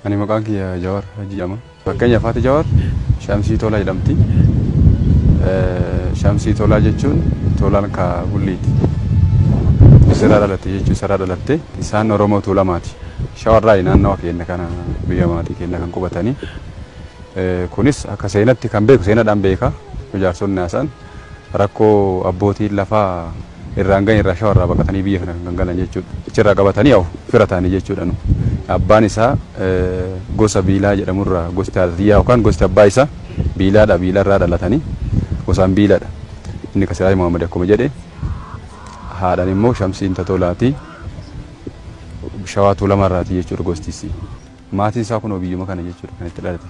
Ani maqaan kiyya Jawar jedhama. Fakkeenya Faati Jawar Shamsii Tolaa jedhamti. Shamsii Tolaa jechuun tolaan ka bulliiti. Sirraa dhalatte jechuun sirraa dhalatte isaan Oromoo Tuulamaati. Shawarraa naannoo keenya kana biyya maatii keenya kan qubatanii. Kunis akka seenatti kan beeku seenadhaan beeka. Jaarsonni haasaan rakkoo abbootiin lafaa irraan gahin irraa shawarraa baqatanii biyya kana kan galan jechuudha. Achirraa qabatanii firatanii jechuudha. Abbaan isaa gosa Biilaa jedhamurraa gosti Haadiyyaa yookaan gosti abbaa isaa Biilaadha. Biilarraa dhalatanii gosaan Biilaadha. Inni Kasiraay Muhammad akkuma jedhe haadhaan immoo Shamsiin Tolaati. Shawaa Tuulamarraati jechuudha gostisi. Maatiin isaa kunoo biyyuma kana jechuudha kan itti dhalate.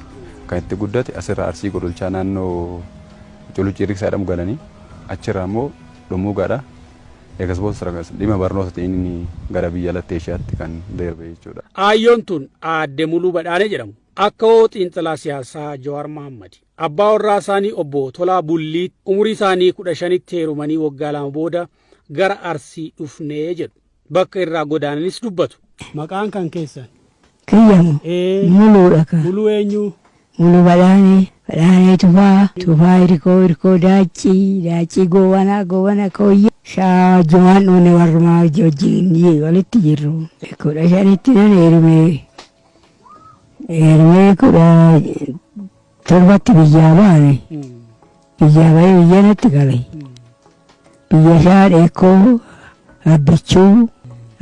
Kan itti guddate asirraa Arsii Godolchaa naannoo Culucii Riqsaa jedhamu galanii achirraa immoo Dhummuugaadha. Eegas booda dhimma barnoota inni gara biyya alatti Eeshiyaatti kan darbe jechuudha. Aayyoon tun aadde Muluu Badhaanee jedhamu. Akka xiinxalaa siyaasaa Jawaar Mohammad. Abbaa warraa isaanii obbo Tolaa Bullii umurii isaanii 15tti heerumanii waggaa 2 booda gara Arsii dhufnee jedhu. Bakka irraa godaananis dubbatu. Maqaan kan keessan? Kiyyamu. Muluudha kan. Muluu eenyu? Muluu Badhaanee. Badhaanee Tufaa Hirkoo Daacii Gowana Kooyye. Jumaan dhumne warrumaa wajjin walitti jirru. 15tti nan heerumee 17tti biyyaa baane. Biyyaa bahee biyya natti gale. Biyya isaa dheekoo abbichuu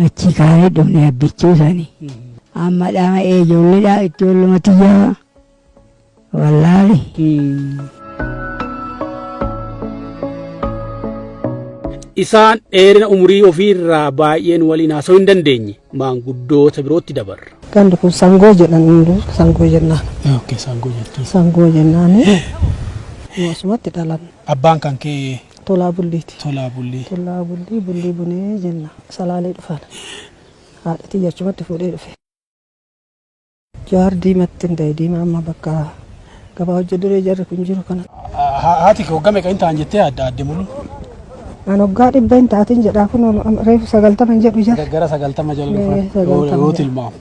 achi kaanee dhufne abbichuu sani. Amma dhama ijoolleedhaa ijoollumatti jaa wallaali. Isaan dheerina umurii ofiirraa baay'een waliin haasa'uu hin dandeenye maanguddoota birootti dabarra. Gandi kun Sangoo jedhan Sangoo jennaan. Okay, Sangoo jechuun. Sangoo jennaan. Asumatti dhalan. Abbaan kan kee Tolaa Bulliiti. Tolaa Bullii. Tolaa Bullii bunee jenna. Salaalee dhufan. Haadhatii achumatti fuudhee dhufe. Jawaar diimatti hin ta'e diimaa amma bakka gabaa hojjeduree jarri kun jiru kana. Haati kee waggaa meeqa hin ta'an jettee aadde Muluu? An waggaa 100 hin taatin jedhaa kun reefu 90 jedhu jira. Gara 90 jala dhufan. Yoo tilmaamu.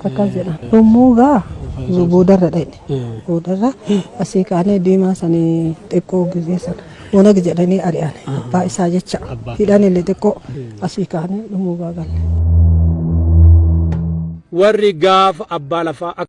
Akkas jedha. Dhummuugaa boodarra dhaqne. Boodarra asii kaanee diimaa sanii xiqqoo gizee sana. Wonag jedhanii ari'an. Abbaa isaa jecha. Hidhaan illee xiqqoo asii kaanee dhummuugaa galle. Warri gaafa abbaa lafaa